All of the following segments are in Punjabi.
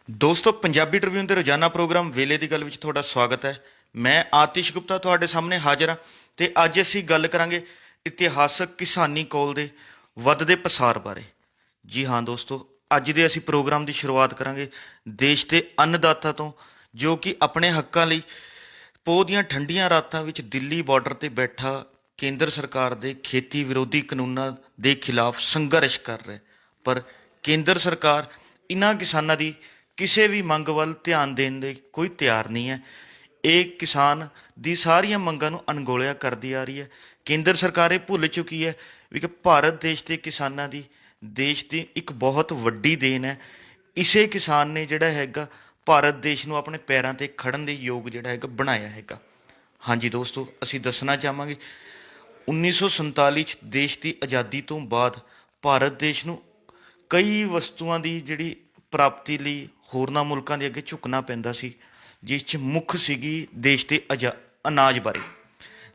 ਦੋਸਤੋ ਪੰਜਾਬੀ ਟ੍ਰਿਬਿਊਨ ਦੇ ਰੋਜ਼ਾਨਾ ਪ੍ਰੋਗਰਾਮ ਵੇਲੇ ਦੀ ਗੱਲ ਵਿੱਚ ਤੁਹਾਡਾ ਸਵਾਗਤ ਹੈ। ਮੈਂ ਆਤਿਸ਼ ਗੁਪਤਾ ਤੁਹਾਡੇ ਸਾਹਮਣੇ ਹਾਜ਼ਰ ਹਾਂ ਤੇ ਅੱਜ ਅਸੀਂ ਗੱਲ ਕਰਾਂਗੇ ਇਤਿਹਾਸਕ ਕਿਸਾਨੀ ਕੌਲ ਦੇ ਵੱਧਦੇ ਪਸਾਰ ਬਾਰੇ। ਜੀ ਹਾਂ ਦੋਸਤੋ, ਅੱਜ ਦੇ ਅਸੀਂ ਪ੍ਰੋਗਰਾਮ ਦੀ ਸ਼ੁਰੂਆਤ ਕਰਾਂਗੇ ਦੇਸ਼ ਦੇ ਅੰਨਦਾਤਾ ਤੋਂ, ਜੋ ਕਿ ਆਪਣੇ ਹੱਕਾਂ ਲਈ ਪੋਹ ਦੀਆਂ ਠੰਡੀਆਂ ਰਾਤਾਂ ਵਿੱਚ ਦਿੱਲੀ ਬਾਰਡਰ ਤੇ ਬੈਠਾ ਕੇਂਦਰ ਸਰਕਾਰ ਦੇ ਖੇਤੀ ਵਿਰੋਧੀ ਕਾਨੂੰਨਾਂ ਦੇ ਖਿਲਾਫ ਸੰਘਰਸ਼ ਕਰ ਰਿਹਾ। ਪਰ ਕੇਂਦਰ ਸਰਕਾਰ ਇਨ੍ਹਾਂ ਕਿਸਾਨਾਂ ਦੀ ਕਿਸੇ ਵੀ ਮੰਗ ਵੱਲ ਧਿਆਨ ਦੇਣ ਲਈ ਕੋਈ ਤਿਆਰ ਨਹੀਂ ਹੈ। ਇਹ ਕਿਸਾਨ ਦੀ ਸਾਰੀਆਂ ਮੰਗਾਂ ਨੂੰ ਅਣਗੌਲਿਆ ਕਰਦੀ ਆ ਰਹੀ ਹੈ। ਕੇਂਦਰ ਸਰਕਾਰ ਇਹ ਭੁੱਲ ਚੁੱਕੀ ਹੈ ਵੀ ਕਿ ਭਾਰਤ ਦੇਸ਼ ਦੇ ਕਿਸਾਨਾਂ ਦੀ ਦੇਸ਼ ਦੀ ਇੱਕ ਬਹੁਤ ਵੱਡੀ ਦੇਣ ਹੈ। ਇਸੇ ਕਿਸਾਨ ਨੇ ਜਿਹੜਾ ਹੈਗਾ ਭਾਰਤ ਦੇਸ਼ ਨੂੰ ਆਪਣੇ ਪੈਰਾਂ 'ਤੇ ਖੜਨ ਦੇ ਯੋਗ ਜਿਹੜਾ ਹੈਗਾ ਬਣਾਇਆ ਹੈਗਾ। ਹਾਂਜੀ ਦੋਸਤੋ, ਅਸੀਂ ਦੱਸਣਾ ਚਾਹਾਂਗੇ 1947 'ਚ ਦੇਸ਼ ਦੀ ਆਜ਼ਾਦੀ ਤੋਂ ਬਾਅਦ ਭਾਰਤ ਦੇਸ਼ ਨੂੰ ਕਈ ਵਸਤੂਆਂ ਦੀ ਜਿਹੜੀ ਪ੍ਰਾਪਤੀ ਲਈ ਹੋਰਨਾਂ ਮੁਲਕਾਂ ਦੇ ਅੱਗੇ ਝੁਕਣਾ ਪੈਂਦਾ ਸੀ, ਜਿਸ 'ਚ ਮੁੱਖ ਸੀਗੀ ਦੇਸ਼ ਦੇ ਅਨਾਜ ਬਾਰੇ,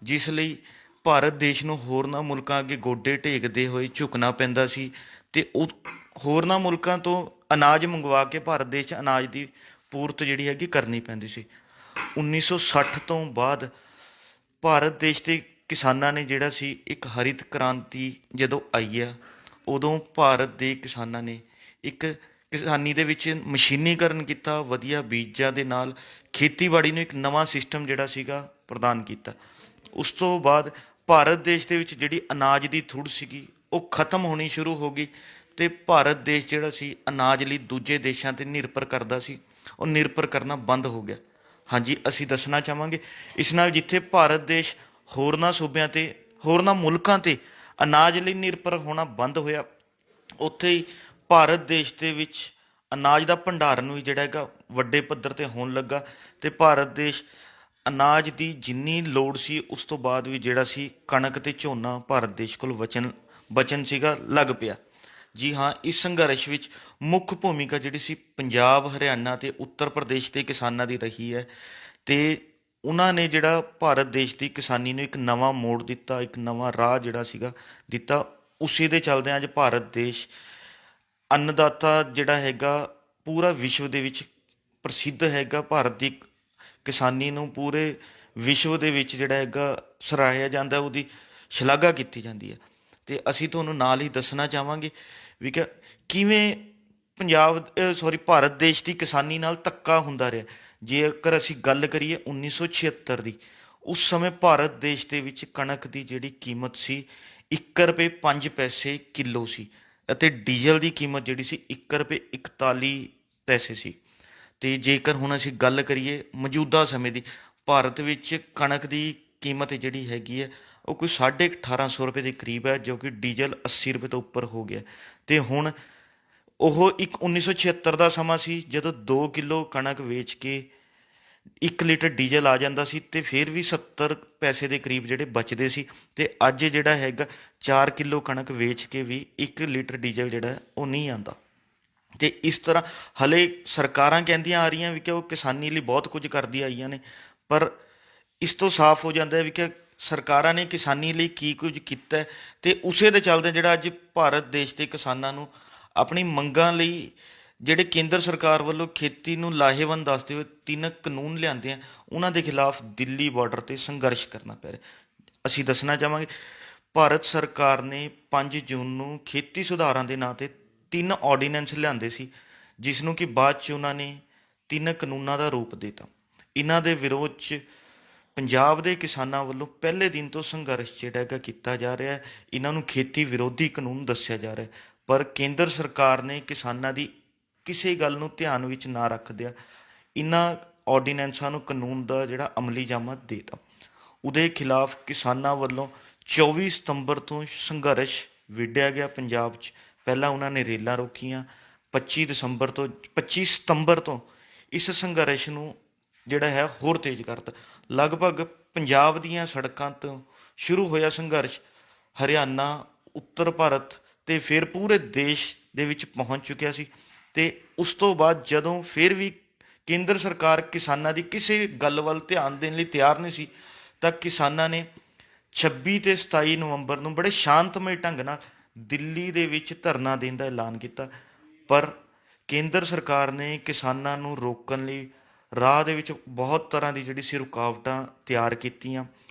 ਜਿਸ ਲਈ ਭਾਰਤ ਦੇਸ਼ ਨੂੰ ਹੋਰਨਾਂ ਮੁਲਕਾਂ ਅੱਗੇ ਗੋਡੇ ਟੇਕਦੇ ਹੋਏ ਝੁਕਣਾ ਪੈਂਦਾ ਸੀ ਅਤੇ ਉਹ ਹੋਰਨਾਂ ਮੁਲਕਾਂ ਤੋਂ ਅਨਾਜ ਮੰਗਵਾ ਕੇ ਭਾਰਤ ਦੇਸ਼ 'ਚ ਅਨਾਜ ਦੀ ਪੂਰਤ ਜਿਹੜੀ ਹੈਗੀ ਕਰਨੀ ਪੈਂਦੀ ਸੀ। 1960 ਤੋਂ ਬਾਅਦ ਭਾਰਤ ਦੇਸ਼ ਦੇ ਕਿਸਾਨਾਂ ਨੇ ਜਿਹੜਾ ਸੀ ਇੱਕ ਹਰਿਤ ਕ੍ਰਾਂਤੀ ਜਦੋਂ ਆਈ ਆ, ਉਦੋਂ ਭਾਰਤ ਦੇ ਕਿਸਾਨਾਂ ਨੇ ਇੱਕ ਕਿਸਾਨੀ ਦੇ ਵਿੱਚ ਮਸ਼ੀਨੀਕਰਨ ਕੀਤਾ, ਵਧੀਆ ਬੀਜਾਂ ਦੇ ਨਾਲ ਖੇਤੀਬਾੜੀ ਨੂੰ ਇੱਕ ਨਵਾਂ ਸਿਸਟਮ ਜਿਹੜਾ ਸੀਗਾ ਪ੍ਰਦਾਨ ਕੀਤਾ। ਉਸ ਤੋਂ ਬਾਅਦ ਭਾਰਤ ਦੇਸ਼ ਦੇ ਵਿੱਚ ਜਿਹੜੀ ਅਨਾਜ ਦੀ ਥੁੜ ਸੀਗੀ ਉਹ ਖਤਮ ਹੋਣੀ ਸ਼ੁਰੂ ਹੋ ਗਈ ਅਤੇ ਭਾਰਤ ਦੇਸ਼ ਜਿਹੜਾ ਸੀ ਅਨਾਜ ਲਈ ਦੂਜੇ ਦੇਸ਼ਾਂ 'ਤੇ ਨਿਰਭਰ ਕਰਦਾ ਸੀ, ਉਹ ਨਿਰਭਰ ਕਰਨਾ ਬੰਦ ਹੋ ਗਿਆ। ਹਾਂਜੀ, ਅਸੀਂ ਦੱਸਣਾ ਚਾਹਾਂਗੇ ਇਸ ਨਾਲ ਜਿੱਥੇ ਭਾਰਤ ਦੇਸ਼ ਹੋਰਨਾਂ ਸੂਬਿਆਂ 'ਤੇ ਹੋਰਨਾਂ ਮੁਲਕਾਂ 'ਤੇ ਅਨਾਜ ਲਈ ਨਿਰਭਰ ਹੋਣਾ ਬੰਦ ਹੋਇਆ, ਉੱਥੇ ਹੀ ਭਾਰਤ ਦੇਸ਼ ਦੇ ਵਿੱਚ ਅਨਾਜ ਦਾ ਭੰਡਾਰਨ ਵੀ ਜਿਹੜਾ ਹੈਗਾ ਵੱਡੇ ਪੱਧਰ 'ਤੇ ਹੋਣ ਲੱਗਾ ਅਤੇ ਭਾਰਤ ਦੇਸ਼ ਅਨਾਜ ਦੀ ਜਿੰਨੀ ਲੋੜ ਸੀ ਉਸ ਤੋਂ ਬਾਅਦ ਵੀ ਜਿਹੜਾ ਸੀ ਕਣਕ ਅਤੇ ਝੋਨਾ ਭਾਰਤ ਦੇਸ਼ ਕੋਲ ਬਚਨ ਸੀਗਾ ਲੱਗ ਪਿਆ। ਜੀ ਹਾਂ, ਇਸ ਸੰਘਰਸ਼ ਵਿੱਚ ਮੁੱਖ ਭੂਮਿਕਾ ਜਿਹੜੀ ਸੀ ਪੰਜਾਬ, ਹਰਿਆਣਾ ਅਤੇ ਉੱਤਰ ਪ੍ਰਦੇਸ਼ ਦੇ ਕਿਸਾਨਾਂ ਦੀ ਰਹੀ ਹੈ ਅਤੇ ਉਹਨਾਂ ਨੇ ਜਿਹੜਾ ਭਾਰਤ ਦੇਸ਼ ਦੀ ਕਿਸਾਨੀ ਨੂੰ ਇੱਕ ਨਵਾਂ ਮੋੜ ਦਿੱਤਾ, ਇੱਕ ਨਵਾਂ ਰਾਹ ਜਿਹੜਾ ਸੀਗਾ ਦਿੱਤਾ। ਉਸੇ ਦੇ ਚੱਲਦਿਆਂ ਅੱਜ ਭਾਰਤ ਦੇਸ਼ ਅੰਨਦਾਤਾ ਜਿਹੜਾ ਹੈਗਾ ਪੂਰਾ ਵਿਸ਼ਵ ਦੇ ਵਿੱਚ ਪ੍ਰਸਿੱਧ ਹੈਗਾ। ਭਾਰਤ ਦੀ ਕਿਸਾਨੀ ਨੂੰ ਪੂਰੇ ਵਿਸ਼ਵ ਦੇ ਵਿੱਚ ਜਿਹੜਾ ਹੈਗਾ ਸਰਾਹਿਆ ਜਾਂਦਾ, ਉਹਦੀ ਸ਼ਲਾਘਾ ਕੀਤੀ ਜਾਂਦੀ ਹੈ। ਅਤੇ ਅਸੀਂ ਤੁਹਾਨੂੰ ਨਾਲ ਹੀ ਦੱਸਣਾ ਚਾਹਾਂਗੇ ਵੀ ਕਿ ਕਿਵੇਂ ਭਾਰਤ ਦੇਸ਼ ਦੀ ਕਿਸਾਨੀ ਨਾਲ ਧੱਕਾ ਹੁੰਦਾ ਰਿਹਾ। ਜੇਕਰ ਅਸੀਂ ਗੱਲ ਕਰੀਏ 1976 ਦੀ, ਉਸ ਸਮੇਂ ਭਾਰਤ ਦੇਸ਼ ਦੇ ਵਿੱਚ ਕਣਕ ਦੀ ਜਿਹੜੀ ਕੀਮਤ ਸੀ 1 ਰੁਪਏ 5 ਪੈਸੇ ਕਿਲੋ ਸੀ ਅਤੇ ਡੀਜ਼ਲ ਦੀ ਕੀਮਤ ਜਿਹੜੀ ਸੀ 1 ਰੁਪਏ 41 ਪੈਸੇ ਸੀ। ਅਤੇ ਜੇਕਰ ਹੁਣ ਅਸੀਂ ਗੱਲ ਕਰੀਏ ਮੌਜੂਦਾ ਸਮੇਂ ਦੀ, ਭਾਰਤ ਵਿੱਚ ਕਣਕ ਦੀ ਕੀਮਤ ਜਿਹੜੀ ਹੈਗੀ ਹੈ ਉਹ ਕੋਈ 1850 ਰੁਪਏ ਦੇ ਕਰੀਬ ਹੈ, ਜੋ ਕਿ ਡੀਜ਼ਲ 80 ਰੁਪਏ ਤੋਂ ਉੱਪਰ ਹੋ ਗਿਆ। ਅਤੇ ਹੁਣ ਉਹ 1976 ਦਾ ਸਮਾਂ ਸੀ ਜਦੋਂ 2 ਕਿਲੋ ਕਣਕ ਵੇਚ ਕੇ 1 ਲੀਟਰ ਡੀਜ਼ਲ ਆ ਜਾਂਦਾ ਸੀ ਅਤੇ ਫਿਰ ਵੀ 70 ਪੈਸੇ ਦੇ ਕਰੀਬ ਜਿਹੜੇ ਬਚਦੇ ਸੀ। ਅਤੇ ਅੱਜ ਜਿਹੜਾ ਹੈਗਾ 4 ਕਿਲੋ ਕਣਕ ਵੇਚ ਕੇ ਵੀ 1 ਲੀਟਰ ਡੀਜ਼ਲ ਜਿਹੜਾ ਉਹ ਨਹੀਂ ਆਉਂਦਾ। ਅਤੇ ਇਸ ਤਰ੍ਹਾਂ ਹਲੇ ਸਰਕਾਰਾਂ ਕਹਿੰਦੀਆਂ ਆ ਰਹੀਆਂ ਵੀ ਕਿ ਉਹ ਕਿਸਾਨੀ ਲਈ ਬਹੁਤ ਕੁਝ ਕਰਦੀਆਂ ਆਈਆਂ ਨੇ, ਪਰ ਇਸ ਤੋਂ ਸਾਫ਼ ਹੋ ਜਾਂਦਾ ਹੈ ਵੀ ਕਿ ਸਰਕਾਰਾਂ ਨੇ ਕਿਸਾਨੀ ਲਈ ਕੀ ਕੁਝ ਕੀਤਾ ਅਤੇ ਉਸੇ ਦੇ ਚੱਲਦੇ ਜਿਹੜਾ ਅੱਜ ਭਾਰਤ ਦੇਸ਼ ਦੇ ਕਿਸਾਨਾਂ ਨੂੰ ਆਪਣੀ ਮੰਗਾਂ ਲਈ ਜਿਹੜੇ ਕੇਂਦਰ ਸਰਕਾਰ ਵੱਲੋਂ ਖੇਤੀ ਨੂੰ ਲਾਹੇਵੰਦ ਦੱਸਦੇ ਹੋਏ 3 ਕਾਨੂੰਨ ਲਿਆਂਦੇ ਆ, ਉਹਨਾਂ ਦੇ ਖਿਲਾਫ ਦਿੱਲੀ ਬਾਰਡਰ 'ਤੇ ਸੰਘਰਸ਼ ਕਰਨਾ ਪੈ ਰਿਹਾ। ਅਸੀਂ ਦੱਸਣਾ ਚਾਹਾਂਗੇ ਭਾਰਤ ਸਰਕਾਰ ਨੇ 5 ਜੂਨ ਨੂੰ ਖੇਤੀ ਸੁਧਾਰਾਂ ਦੇ ਨਾਂ 'ਤੇ 3 ਆਰਡੀਨੈਂਸ ਲਿਆਂਦੇ ਸੀ, ਜਿਸ ਨੂੰ ਕਿ ਬਾਅਦ 'ਚ ਉਹਨਾਂ ਨੇ 3 ਕਾਨੂੰਨਾਂ ਦਾ ਰੂਪ ਦਿੱਤਾ। ਇਹਨਾਂ ਦੇ ਵਿਰੋਧ 'ਚ ਪੰਜਾਬ ਦੇ ਕਿਸਾਨਾਂ ਵੱਲੋਂ ਪਹਿਲੇ ਦਿਨ ਤੋਂ ਸੰਘਰਸ਼ ਜਿਹੜਾ ਹੈਗਾ ਕੀਤਾ ਜਾ ਰਿਹਾ ਹੈ। ਇਹਨਾਂ ਨੂੰ ਖੇਤੀ ਵਿਰੋਧੀ ਕਾਨੂੰਨ ਦੱਸਿਆ ਜਾ ਰਿਹਾ, ਪਰ ਕੇਂਦਰ ਸਰਕਾਰ ਨੇ ਕਿਸਾਨਾਂ ਦੀ ਕਿਸੇ ਗੱਲ ਨੂੰ ਧਿਆਨ ਵਿੱਚ ਨਾ ਰੱਖਦਿਆਂ ਇਹਨਾਂ ਆਰਡੀਨੈਂਸਾਂ ਨੂੰ ਕਾਨੂੰਨ ਦਾ ਜਿਹੜਾ ਅਮਲੀ ਜਾਮਾ ਦੇ ਦਿੱਤਾ। ਉਹਦੇ ਖਿਲਾਫ ਕਿਸਾਨਾਂ ਵੱਲੋਂ 24 ਸਤੰਬਰ ਤੋਂ ਸੰਘਰਸ਼ ਵਿੱਢਿਆ ਗਿਆ ਪੰਜਾਬ 'ਚ। ਪਹਿਲਾਂ ਉਹਨਾਂ ਨੇ ਰੇਲਾਂ ਰੋਕੀਆਂ, 25 ਸਤੰਬਰ ਤੋਂ ਇਸ ਸੰਘਰਸ਼ ਨੂੰ ਜਿਹੜਾ ਹੈ ਹੋਰ ਤੇਜ਼ ਕਰਤਾ। ਲਗਭਗ ਪੰਜਾਬ ਦੀਆਂ ਸੜਕਾਂ ਤੋਂ ਸ਼ੁਰੂ ਹੋਇਆ ਸੰਘਰਸ਼ ਹਰਿਆਣਾ, ਉੱਤਰ ਭਾਰਤ ਅਤੇ ਫਿਰ ਪੂਰੇ ਦੇਸ਼ ਦੇ ਵਿੱਚ ਪਹੁੰਚ ਚੁੱਕਿਆ ਸੀ। ਅਤੇ ਉਸ ਤੋਂ ਬਾਅਦ ਜਦੋਂ ਫਿਰ ਵੀ ਕੇਂਦਰ ਸਰਕਾਰ ਕਿਸਾਨਾਂ ਦੀ ਕਿਸੇ ਗੱਲ ਵੱਲ ਧਿਆਨ ਦੇਣ ਲਈ ਤਿਆਰ ਨਹੀਂ ਸੀ, ਤਾਂ ਕਿਸਾਨਾਂ ਨੇ 26 ਅਤੇ 27 ਨਵੰਬਰ ਨੂੰ ਬੜੇ ਸ਼ਾਂਤਮਈ ਢੰਗ ਨਾਲ ਦਿੱਲੀ ਦੇ ਵਿੱਚ ਧਰਨਾ ਦੇਣ ਦਾ ਐਲਾਨ ਕੀਤਾ। ਪਰ ਕੇਂਦਰ ਸਰਕਾਰ ਨੇ ਕਿਸਾਨਾਂ ਨੂੰ ਰੋਕਣ ਲਈ ਰਾਹ ਦੇ ਵਿੱਚ ਬਹੁਤ ਤਰ੍ਹਾਂ ਦੀ ਜਿਹੜੀ ਸੀ ਰੁਕਾਵਟਾਂ ਤਿਆਰ ਕੀਤੀਆਂ।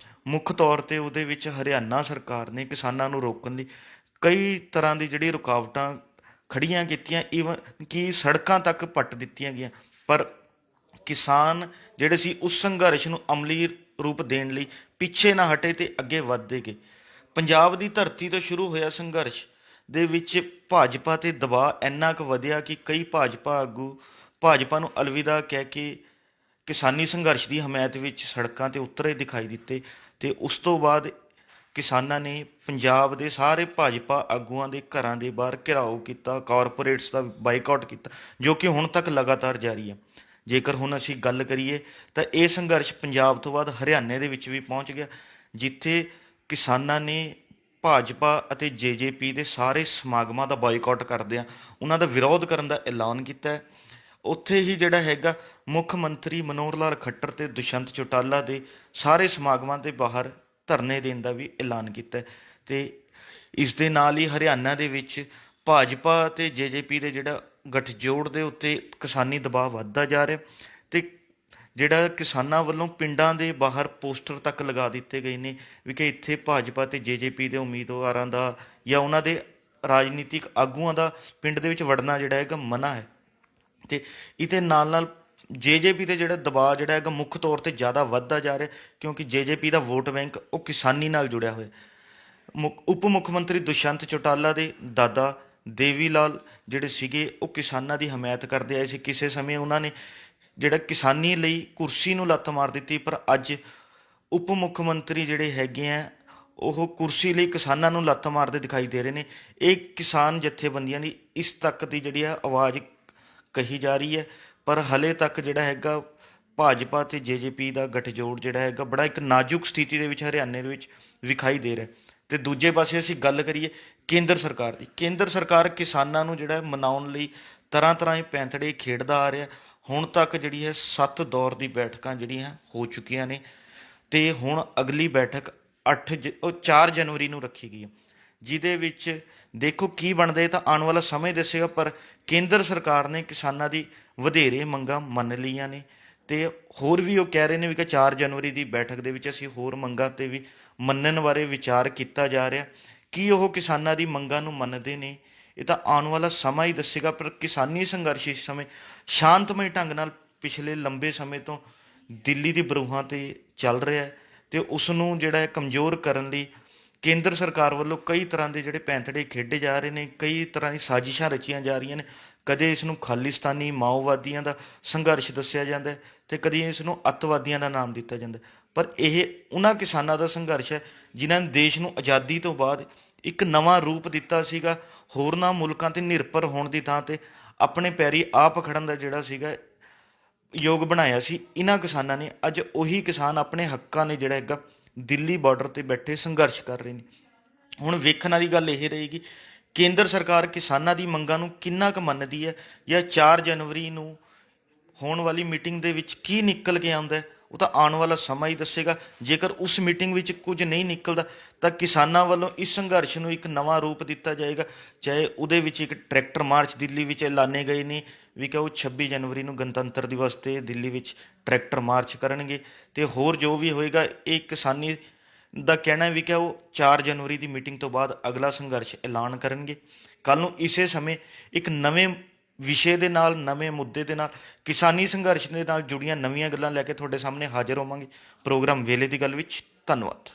ਮੁੱਖ ਤੌਰ 'ਤੇ ਉਹਦੇ ਵਿੱਚ ਹਰਿਆਣਾ ਸਰਕਾਰ ਨੇ ਕਿਸਾਨਾਂ ਨੂੰ ਰੋਕਣ ਲਈ ਕਈ ਤਰ੍ਹਾਂ ਦੀ ਜਿਹੜੀ ਰੁਕਾਵਟਾਂ ਖੜੀਆਂ ਕੀਤੀਆਂ, ਈਵਨ ਕਿ ਸੜਕਾਂ ਤੱਕ ਪੱਟ ਦਿੱਤੀਆਂ ਗਈਆਂ। ਪਰ ਕਿਸਾਨ ਜਿਹੜੇ ਸੀ ਉਸ ਸੰਘਰਸ਼ ਨੂੰ ਅਮਲੀ ਰੂਪ ਦੇਣ ਲਈ ਪਿੱਛੇ ਨਾ ਹਟੇ ਤੇ ਅੱਗੇ ਵੱਧਦੇ ਗਏ। ਪੰਜਾਬ ਦੀ ਧਰਤੀ ਤੋਂ ਸ਼ੁਰੂ ਹੋਇਆ ਸੰਘਰਸ਼ ਦੇ ਵਿੱਚ ਭਾਜਪਾ ਤੇ ਦਬਾਅ ਇੰਨਾ ਕੁ ਵਧਿਆ ਕਿ ਕਈ ਭਾਜਪਾ ਆਗੂ ਭਾਜਪਾ ਨੂੰ ਅਲਵਿਦਾ ਕਹਿ ਕੇ ਕਿਸਾਨੀ ਸੰਘਰਸ਼ ਦੀ ਹਮਾਇਤ ਵਿੱਚ ਸੜਕਾਂ ਤੇ ਉਤਰੇ ਦਿਖਾਈ ਦਿੱਤੇ। ਤੇ ਉਸ ਤੋਂ ਬਾਅਦ ਕਿਸਾਨਾਂ ਨੇ ਪੰਜਾਬ ਦੇ ਸਾਰੇ ਭਾਜਪਾ ਆਗੂਆਂ ਦੇ ਘਰਾਂ ਦੇ ਬਾਹਰ ਘਿਰਾਓ ਕੀਤਾ, ਕਾਰਪੋਰੇਟਸ ਦਾ ਬਾਈਕਾਟ ਕੀਤਾ, ਜੋ ਕਿ ਹੁਣ ਤੱਕ ਲਗਾਤਾਰ ਜਾਰੀ ਹੈ। ਜੇਕਰ ਹੁਣ ਅਸੀਂ ਗੱਲ ਕਰੀਏ ਤਾਂ ਇਹ ਸੰਘਰਸ਼ ਪੰਜਾਬ ਤੋਂ ਬਾਅਦ ਹਰਿਆਣੇ ਦੇ ਵਿੱਚ ਵੀ ਪਹੁੰਚ ਗਿਆ, ਜਿੱਥੇ ਕਿਸਾਨਾਂ ਨੇ ਭਾਜਪਾ ਅਤੇ ਜੇਜੇਪੀ ਦੇ ਸਾਰੇ ਸਮਾਗਮਾਂ ਦਾ ਬਾਈਕਾਟ ਕਰਦਿਆਂ ਉਹਨਾਂ ਦਾ ਵਿਰੋਧ ਕਰਨ ਦਾ ਐਲਾਨ ਕੀਤਾ ਹੈ। ਉੱਥੇ ਹੀ ਜਿਹੜਾ ਹੈਗਾ ਮੁੱਖ ਮੰਤਰੀ ਮਨੋਹਰ ਲਾਲ ਖੱਟਰ ਤੇ ਦੁਸ਼ਯੰਤ ਚੌਟਾਲਾ ਦੇ ਸਾਰੇ ਸਮਾਗਮਾਂ ਦੇ ਬਾਹਰ ਧਰਨੇ ਦੇਣ ਦਾ ਵੀ ਐਲਾਨ ਕੀਤਾ ਹੈ। ਤੇ ਇਸ ਦੇ ਨਾਲ ਹੀ ਹਰਿਆਣਾ ਦੇ ਵਿੱਚ ਭਾਜਪਾ ਅਤੇ ਜੇਜੇਪੀ ਦੇ ਜਿਹੜਾ ਗਠਜੋੜ ਦੇ ਉੱਤੇ ਕਿਸਾਨੀ ਦਬਾਅ ਵੱਧਦਾ ਜਾ ਰਿਹਾ ਤੇ ਜਿਹੜਾ ਕਿਸਾਨਾਂ ਵੱਲੋਂ ਪਿੰਡਾਂ ਦੇ ਬਾਹਰ ਪੋਸਟਰ ਤੱਕ ਲਗਾ ਦਿੱਤੇ ਗਏ ਨੇ ਵੀ ਕਿ ਇੱਥੇ ਭਾਜਪਾ ਤੇ ਜੇਜੇਪੀ ਦੇ ਉਮੀਦਵਾਰਾਂ ਦਾ ਜਾਂ ਉਹਨਾਂ ਦੇ ਰਾਜਨੀਤਿਕ ਆਗੂਆਂ ਦਾ ਪਿੰਡ ਦੇ ਵਿੱਚ ਵੜਨਾ ਜਿਹੜਾ ਹੈਗਾ ਮਨ੍ਹਾ ਹੈ। ਤੇ ਇਹਦੇ ਨਾਲ ਨਾਲ ਜੇਜੇਪੀ ਤੇ ਜਿਹੜਾ ਦਬਾਅ ਜਿਹੜਾ ਹੈਗਾ ਮੁੱਖ ਤੌਰ ਤੇ ਜ਼ਿਆਦਾ ਵੱਧਦਾ ਜਾ ਰਿਹਾ, ਕਿਉਂਕਿ ਜੇਜੇਪੀ ਦਾ ਵੋਟ ਬੈਂਕ ਉਹ ਕਿਸਾਨੀ ਨਾਲ ਜੁੜਿਆ ਹੋਇਆ। ਉਪ ਮੁੱਖ ਮੰਤਰੀ ਦੁਸ਼ਯੰਤ ਚੌਟਾਲਾ ਦੇ ਦਾਦਾ ਦੇਵੀ ਲਾਲ ਜਿਹੜੇ ਸੀਗੇ ਉਹ ਕਿਸਾਨਾਂ ਦੀ ਹਮਾਇਤ ਕਰਦੇ ਆਏ ਸੀ। ਕਿਸੇ ਸਮੇਂ ਉਹਨਾਂ ਨੇ ਜਿਹੜਾ ਕਿਸਾਨੀ ਲਈ ਕੁਰਸੀ ਨੂੰ ਲੱਤ ਮਾਰ ਦਿੱਤੀ, ਪਰ ਅੱਜ ਉਪ ਮੁੱਖ ਮੰਤਰੀ ਜਿਹੜੇ ਹੈਗੇ ਆ ਉਹ ਕੁਰਸੀ ਲਈ ਕਿਸਾਨਾਂ ਨੂੰ ਲੱਤ ਮਾਰਦੇ ਦਿਖਾਈ ਦੇ ਰਹੇ ਨੇ। ਇਹ ਕਿਸਾਨ ਜਥੇਬੰਦੀਆਂ ਦੀ ਇਸ ਤੱਕ ਦੀ ਜਿਹੜੀ ਆ ਆਵਾਜ਼ ਕਹੀ ਜਾ ਰਹੀ ਹੈ, ਪਰ ਹਲੇ ਤੱਕ ਜਿਹੜਾ ਹੈਗਾ ਭਾਜਪਾ ਤੇ ਜੇਜੇਪੀ ਦਾ ਗਠਜੋੜ ਜਿਹੜਾ ਹੈਗਾ ਬੜਾ ਇੱਕ ਨਾਜ਼ੁਕ ਸਥਿਤੀ ਦੇ ਵਿੱਚ ਹਰਿਆਣੇ ਦੇ ਵਿੱਚ ਵਿਖਾਈ ਦੇ ਰਿਹਾ। ਤੇ ਦੂਜੇ ਪਾਸੇ ਅਸੀਂ ਗੱਲ ਕਰੀਏ ਕੇਂਦਰ ਸਰਕਾਰ ਦੀ, ਕੇਂਦਰ ਸਰਕਾਰ ਕਿਸਾਨਾਂ ਨੂੰ ਜਿਹੜਾ ਮਨਾਉਣ ਲਈ ਤਰ੍ਹਾਂ ਤਰ੍ਹਾਂ ਦੇ ਪੈਂਤੜੇ ਖੇਡਦਾ ਆ ਰਿਹਾ। ਹੁਣ ਤੱਕ ਜਿਹੜੀ ਹੈ 7 ਦੌਰ ਦੀ ਬੈਠਕਾਂ ਜਿਹੜੀਆਂ ਹੋ ਚੁੱਕੀਆਂ ਨੇ ਤੇ ਹੁਣ ਅਗਲੀ ਬੈਠਕ 4 ਜਨਵਰੀ ਨੂੰ ਰੱਖੀ ਗਈ ਹੈ, ਜਿਹਦੇ ਵਿੱਚ ਦੇਖੋ ਕੀ ਬਣਦਾ ਹੈ ਤਾਂ ਆਉਣ ਵਾਲਾ ਸਮਾਂ ਹੀ ਦੱਸੇਗਾ। ਪਰ ਕੇਂਦਰ ਸਰਕਾਰ ਨੇ ਕਿਸਾਨਾਂ ਦੀ ਵਧੇਰੇ ਮੰਗਾਂ ਮੰਨ ਲਈਆਂ ਨੇ ਤੇ ਹੋਰ ਵੀ ਉਹ ਕਹਿ ਰਹੇ ਨੇ ਵੀ ਕਿ 4 ਜਨਵਰੀ ਦੀ ਬੈਠਕ ਦੇ ਵਿੱਚ ਅਸੀਂ ਹੋਰ ਮੰਗਾਂ ਤੇ ਵੀ ਮੰਨਣ ਬਾਰੇ ਵਿਚਾਰ ਕੀਤਾ ਜਾ ਰਿਹਾ। ਕੀ ਉਹ ਕਿਸਾਨਾਂ ਦੀ ਮੰਗਾਂ ਨੂੰ ਮੰਨਦੇ ਨੇ ਇਹ ਤਾਂ ਆਉਣ ਵਾਲਾ ਸਮਾਂ ਹੀ ਦੱਸੇਗਾ। ਪਰ ਕਿਸਾਨੀ ਸੰਘਰਸ਼ ਇਸ ਸਮੇਂ ਸ਼ਾਂਤਮਈ ਢੰਗ ਨਾਲ ਪਿਛਲੇ ਲੰਬੇ ਸਮੇਂ ਤੋਂ ਦਿੱਲੀ ਦੀ ਬਰੂਹਾਂ ਤੇ ਚੱਲ ਰਿਹਾ ਹੈ ਤੇ ਉਸ ਨੂੰ ਜਿਹੜਾ ਹੈ ਕਮਜ਼ੋਰ ਕਰਨ ਲਈ ਕੇਂਦਰ ਸਰਕਾਰ ਵੱਲੋਂ ਕਈ ਤਰ੍ਹਾਂ ਦੇ ਜਿਹੜੇ ਪੈਂਤੜੇ ਖੇਡੇ ਜਾ ਰਹੇ ਨੇ, ਕਈ ਤਰ੍ਹਾਂ ਦੀ ਸਾਜ਼ਿਸ਼ਾਂ ਰਚੀਆਂ ਜਾ ਰਹੀਆਂ ਨੇ। ਕਦੇ ਇਸ ਨੂੰ ਖਾਲਿਸਤਾਨੀ ਮਾਓਵਾਦੀਆਂ ਦਾ ਸੰਘਰਸ਼ ਦੱਸਿਆ ਜਾਂਦਾ ਹੈ ਤੇ ਕਦੇ ਇਸ ਨੂੰ ਅੱਤਵਾਦੀਆਂ ਦਾ ਨਾਮ ਦਿੱਤਾ ਜਾਂਦਾ, ਪਰ ਇਹ ਉਹਨਾਂ ਕਿਸਾਨਾਂ ਦਾ ਸੰਘਰਸ਼ ਹੈ ਜਿਨ੍ਹਾਂ ਨੇ ਦੇਸ਼ ਨੂੰ ਆਜ਼ਾਦੀ ਤੋਂ ਬਾਅਦ ਇੱਕ ਨਵਾਂ ਰੂਪ ਦਿੱਤਾ ਸੀਗਾ। ਹੋਰਨਾਂ ਮੁਲਕਾਂ ਤੇ ਨਿਰਭਰ ਹੋਣ ਦੀ ਥਾਂ ਤੇ ਆਪਣੇ ਪੈਰੀ ਆਪ ਖੜਨ ਦਾ ਜਿਹੜਾ ਸੀਗਾ ਯੋਗ ਬਣਾਇਆ ਸੀ ਇਹਨਾਂ ਕਿਸਾਨਾਂ ਨੇ। ਅੱਜ ਉਹੀ ਕਿਸਾਨ ਆਪਣੇ ਹੱਕਾਂ ਨੇ ਜਿਹੜਾ ਹੈਗਾ ਦਿੱਲੀ ਬਾਰਡਰ ਤੇ ਬੈਠੇ ਸੰਘਰਸ਼ ਕਰ ਰਹੇ ਨੇ। ਹੁਣ ਵੇਖਣ ਵਾਲੀ ਗੱਲ ਇਹ ਰਹੇਗੀ ਕੇਂਦਰ ਸਰਕਾਰ ਕਿਸਾਨਾਂ ਦੀ ਮੰਗਾਂ ਨੂੰ ਕਿੰਨਾ ਕੁ ਮੰਨਦੀ ਹੈ ਜਾਂ 4 ਜਨਵਰੀ ਨੂੰ ਹੋਣ ਵਾਲੀ ਮੀਟਿੰਗ ਦੇ ਵਿੱਚ ਕੀ ਨਿਕਲ ਕੇ ਆਉਂਦਾ ਹੈ ਉਹ ਤਾਂ ਆਉਣ ਵਾਲਾ ਸਮਾਂ ਹੀ ਦੱਸੇਗਾ। ਜੇਕਰ ਉਸ ਮੀਟਿੰਗ ਵਿੱਚ ਕੁਝ ਨਹੀਂ ਨਿਕਲਦਾ ਤਾਂ ਕਿਸਾਨਾਂ ਵੱਲੋਂ ਇਸ ਸੰਘਰਸ਼ ਨੂੰ ਇੱਕ ਨਵਾਂ ਰੂਪ ਦਿੱਤਾ ਜਾਏਗਾ। ਚਾਹੇ ਉਹਦੇ ਵਿੱਚ ਇੱਕ ਟਰੈਕਟਰ ਮਾਰਚ ਦਿੱਲੀ ਵਿੱਚ ਐਲਾਨੇ ਗਏ ਨੇ ਵੀ ਕਿ ਉਹ 26 ਜਨਵਰੀ ਨੂੰ ਗਣਤੰਤਰ ਦਿਵਸ 'ਤੇ ਦਿੱਲੀ ਵਿੱਚ ਟਰੈਕਟਰ ਮਾਰਚ ਕਰਨਗੇ ਤੇ ਹੋਰ ਜੋ ਵੀ ਹੋਏਗਾ ਇਹ ਕਿਸਾਨੀ ਦਾ ਕਹਿਣਾ ਵੀ ਕਿ ਉਹ 4 ਜਨਵਰੀ ਦੀ ਮੀਟਿੰਗ ਤੋਂ ਬਾਅਦ ਅਗਲਾ ਸੰਘਰਸ਼ ਐਲਾਨ ਕਰਨਗੇ। ਕੱਲ੍ਹ ਨੂੰ ਇਸੇ ਸਮੇਂ ਇੱਕ ਨਵੇਂ ਵਿਸ਼ੇ ਦੇ ਨਾਲ, ਨਵੇਂ ਮੁੱਦੇ ਦੇ ਨਾਲ, ਕਿਸਾਨੀ ਸੰਘਰਸ਼ ਦੇ ਨਾਲ ਜੁੜੀਆਂ ਨਵੀਆਂ ਗੱਲਾਂ ਲੈ ਕੇ ਤੁਹਾਡੇ ਸਾਹਮਣੇ ਹਾਜ਼ਰ ਹੋਵਾਂਗੇ ਪ੍ਰੋਗਰਾਮ ਵੇਲੇ ਦੀ ਗੱਲ ਵਿੱਚ। ਧੰਨਵਾਦ।